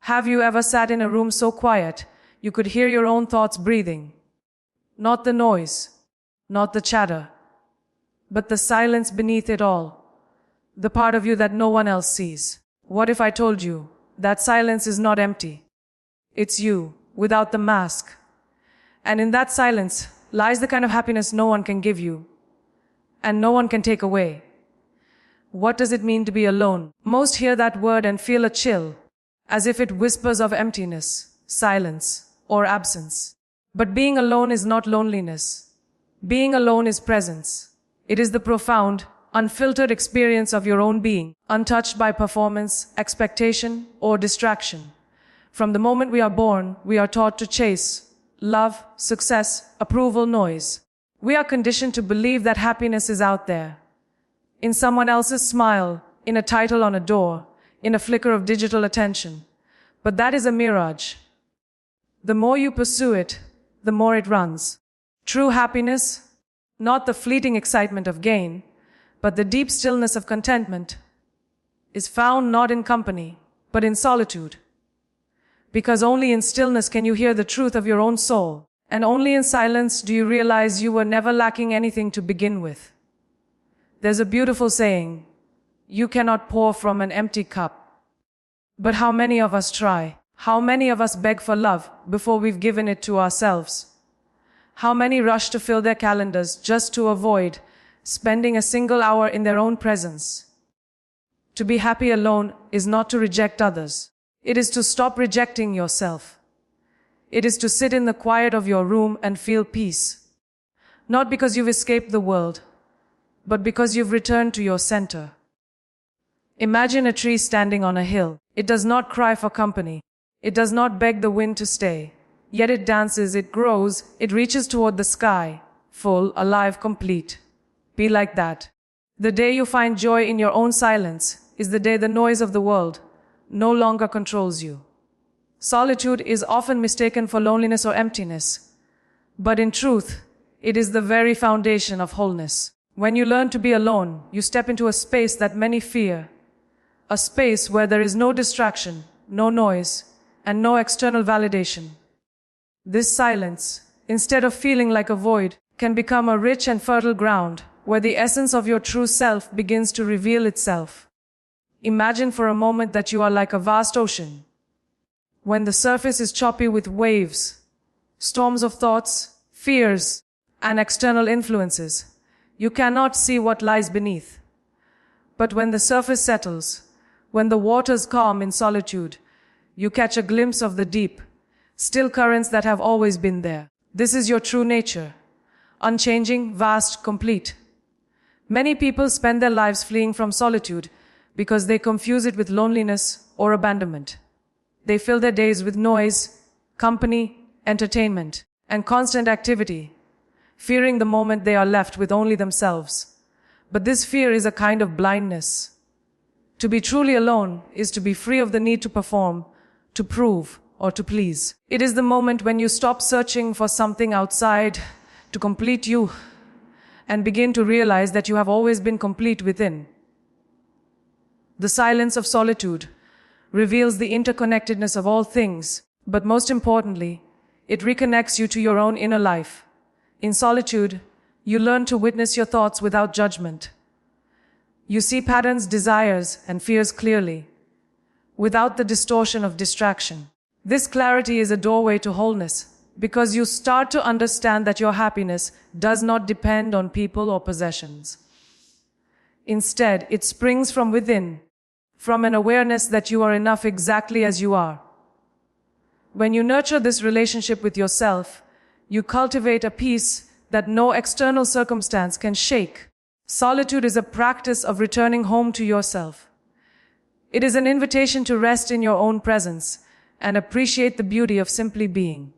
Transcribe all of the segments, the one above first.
Have you ever sat in a room so quiet you could hear your own thoughts breathing? Not the noise, not the chatter, but the silence beneath it all, the part of you that no one else sees. What if I told you that silence is not empty? It's you, without the mask. And in that silence lies the kind of happiness no one can give you, and no one can take away. What does it mean to be alone? Most hear that word and feel a chill, as if it whispers of emptiness, silence, or absence. But being alone is not loneliness. Being alone is presence. It is the profound, unfiltered experience of your own being, untouched by performance, expectation, or distraction. From the moment we are born, we are taught to chase love, success, approval, noise. We are conditioned to believe that happiness is out there, in someone else's smile, in a title on a door, in a flicker of digital attention. But that is a mirage. The more you pursue it, the more it runs. True happiness, not the fleeting excitement of gain, but the deep stillness of contentment, is found not in company, but in solitude. Because only in stillness can you hear the truth of your own soul, and only in silence do you realize you were never lacking anything to begin with. There's a beautiful saying, you cannot pour from an empty cup. But how many of us try? How many of us beg for love before we've given it to ourselves? How many rush to fill their calendars just to avoid spending a single hour in their own presence? To be happy alone is not to reject others. It is to stop rejecting yourself. It is to sit in the quiet of your room and feel peace. Not because you've escaped the world, but because you've returned to your center. Imagine a tree standing on a hill. It does not cry for company. It does not beg the wind to stay. Yet it dances, it grows, it reaches toward the sky, full, alive, complete. Be like that. The day you find joy in your own silence is the day the noise of the world no longer controls you. Solitude is often mistaken for loneliness or emptiness, but in truth, it is the very foundation of wholeness. When you learn to be alone, you step into a space that many fear, a space where there is no distraction, no noise, and no external validation. This silence, instead of feeling like a void, can become a rich and fertile ground where the essence of your true self begins to reveal itself. Imagine for a moment that you are like a vast ocean. When the surface is choppy with waves, storms of thoughts, fears, and external influences, you cannot see what lies beneath. But when the surface settles, when the waters calm in solitude, you catch a glimpse of the deep, still currents that have always been there. This is your true nature, unchanging, vast, complete. Many people spend their lives fleeing from solitude because they confuse it with loneliness or abandonment. They fill their days with noise, company, entertainment, and constant activity, fearing the moment they are left with only themselves. But this fear is a kind of blindness. To be truly alone is to be free of the need to perform, to prove, or to please. It is the moment when you stop searching for something outside to complete you and begin to realize that you have always been complete within. The silence of solitude reveals the interconnectedness of all things, but most importantly, it reconnects you to your own inner life. In solitude, you learn to witness your thoughts without judgment. You see patterns, desires, and fears clearly, without the distortion of distraction. This clarity is a doorway to wholeness, because you start to understand that your happiness does not depend on people or possessions. Instead, it springs from within, from an awareness that you are enough exactly as you are. When you nurture this relationship with yourself, you cultivate a peace that no external circumstance can shake. Solitude is a practice of returning home to yourself. It is an invitation to rest in your own presence and appreciate the beauty of simply being.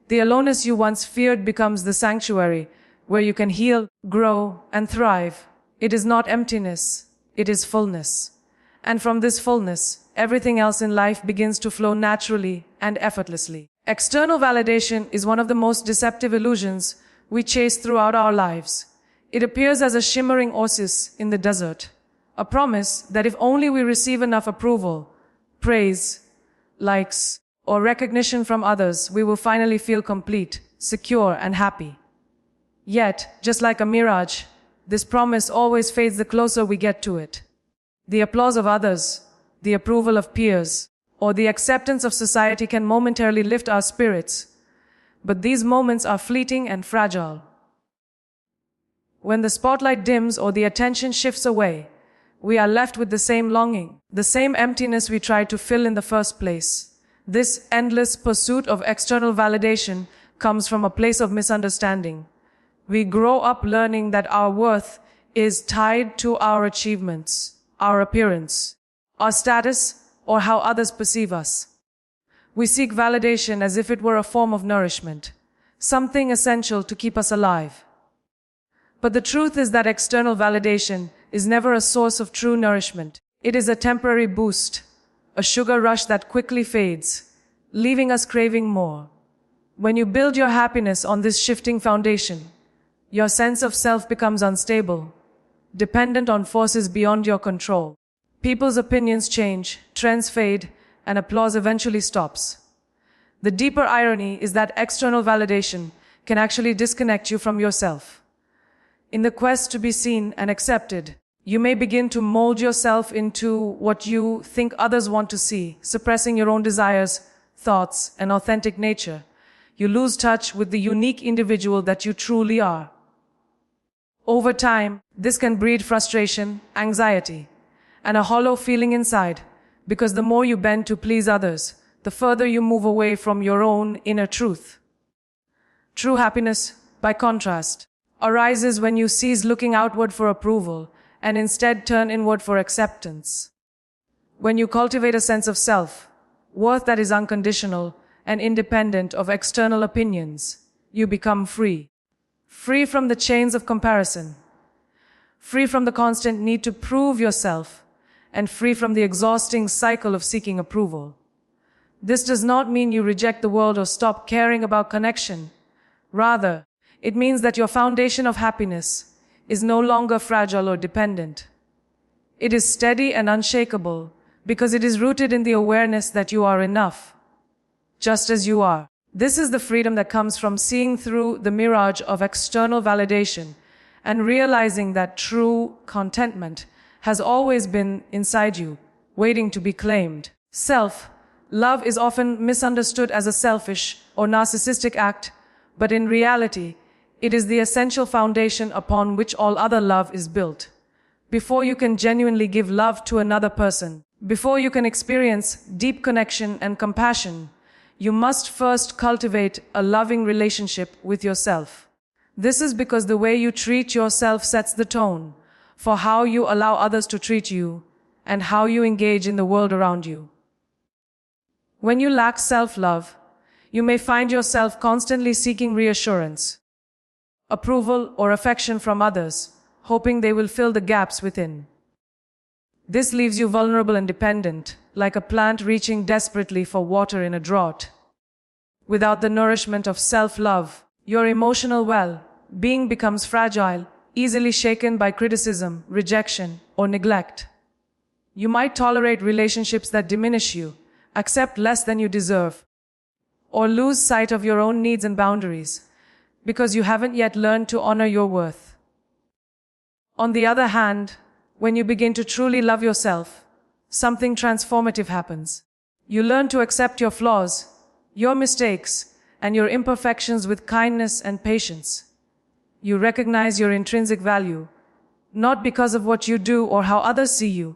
The aloneness you once feared becomes the sanctuary where you can heal, grow, and thrive. It is not emptiness, it is fullness. And from this fullness, everything else in life begins to flow naturally and effortlessly. External validation is one of the most deceptive illusions we chase throughout our lives. It appears as a shimmering oasis in the desert, a promise that if only we receive enough approval, praise, likes, or recognition from others, we will finally feel complete, secure, and happy. Yet, just like a mirage, this promise always fades the closer we get to it. The applause of others, the approval of peers, or the acceptance of society can momentarily lift our spirits, but these moments are fleeting and fragile. When the spotlight dims or the attention shifts away, we are left with the same longing, the same emptiness we tried to fill in the first place. This endless pursuit of external validation comes from a place of misunderstanding. We grow up learning that our worth is tied to our achievements, our appearance, our status, or how others perceive us. We seek validation as if it were a form of nourishment, something essential to keep us alive. But the truth is that external validation is never a source of true nourishment. It is a temporary boost, a sugar rush that quickly fades, leaving us craving more. When you build your happiness on this shifting foundation, your sense of self becomes unstable, dependent on forces beyond your control. People's opinions change, trends fade, and applause eventually stops. The deeper irony is that external validation can actually disconnect you from yourself. In the quest to be seen and accepted, you may begin to mold yourself into what you think others want to see, suppressing your own desires, thoughts, and authentic nature. You lose touch with the unique individual that you truly are. Over time, this can breed frustration, anxiety, and a hollow feeling inside, because the more you bend to please others, the further you move away from your own inner truth. True happiness, by contrast, arises when you cease looking outward for approval and instead turn inward for acceptance. When you cultivate a sense of self, worth that is unconditional and independent of external opinions, you become free. Free from the chains of comparison, free from the constant need to prove yourself, and free from the exhausting cycle of seeking approval. This does not mean you reject the world or stop caring about connection. Rather, it means that your foundation of happiness is no longer fragile or dependent. It is steady and unshakable because it is rooted in the awareness that you are enough, just as you are. This is the freedom that comes from seeing through the mirage of external validation and realizing that true contentment has always been inside you, waiting to be claimed. Self-love is often misunderstood as a selfish or narcissistic act, but in reality, it is the essential foundation upon which all other love is built. Before you can genuinely give love to another person, before you can experience deep connection and compassion, you must first cultivate a loving relationship with yourself. This is because the way you treat yourself sets the tone for how you allow others to treat you and how you engage in the world around you. When you lack self-love, you may find yourself constantly seeking reassurance, approval, or affection from others, hoping they will fill the gaps within. This leaves you vulnerable and dependent, like a plant reaching desperately for water in a drought. Without the nourishment of self-love, your emotional well-being becomes fragile, easily shaken by criticism, rejection, or neglect. You might tolerate relationships that diminish you, accept less than you deserve, or lose sight of your own needs and boundaries, because you haven't yet learned to honor your worth. On the other hand, when you begin to truly love yourself, something transformative happens. You learn to accept your flaws, your mistakes, and your imperfections with kindness and patience. You recognize your intrinsic value, not because of what you do or how others see you,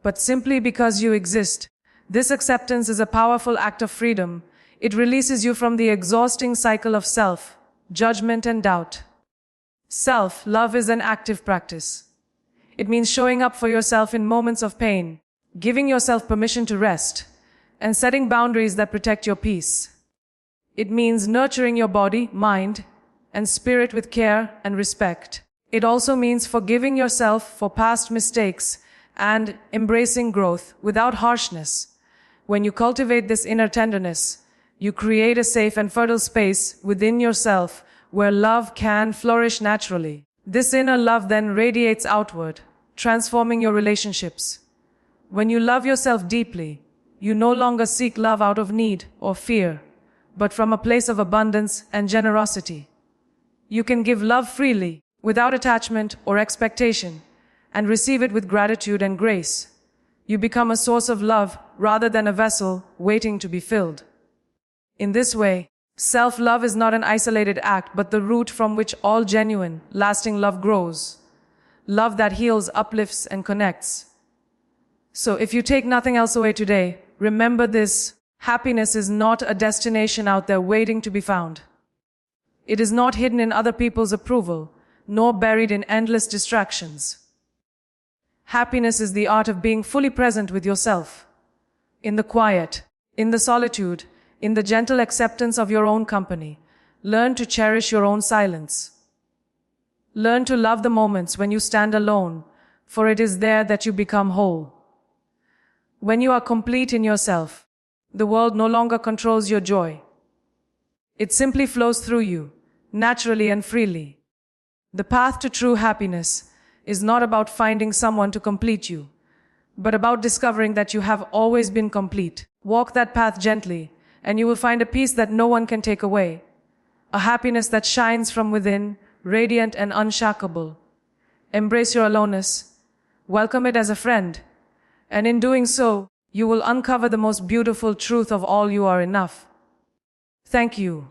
but simply because you exist. This acceptance is a powerful act of freedom. It releases you from the exhausting cycle of self-judgment and doubt. Self-love is an active practice. It means showing up for yourself in moments of pain, giving yourself permission to rest, and setting boundaries that protect your peace. It means nurturing your body, mind, and spirit with care and respect. It also means forgiving yourself for past mistakes and embracing growth without harshness. When you cultivate this inner tenderness, you create a safe and fertile space within yourself where love can flourish naturally. This inner love then radiates outward, transforming your relationships. When you love yourself deeply, You no longer seek love out of need or fear, but from a place of abundance and generosity. You can give love freely, without attachment or expectation, and receive it with gratitude and grace. You become a source of love rather than a vessel waiting to be filled. In this way, self-love is not an isolated act, but the root from which all genuine, lasting love grows. Love that heals, uplifts, and connects. So if you take nothing else away today, remember this: happiness is not a destination out there waiting to be found. It is not hidden in other people's approval, nor buried in endless distractions. Happiness is the art of being fully present with yourself. In the quiet, in the solitude, in the gentle acceptance of your own company. Learn to cherish your own silence. Learn to love the moments when you stand alone, for it is there that you become whole. When you are complete in yourself, the world no longer controls your joy. It simply flows through you, naturally and freely. The path to true happiness is not about finding someone to complete you, but about discovering that you have always been complete. Walk that path gently, and you will find a peace that no one can take away. A happiness that shines from within, radiant and unshakable. Embrace your aloneness. Welcome it as a friend. And in doing so, you will uncover the most beautiful truth of all: you are enough. Thank you.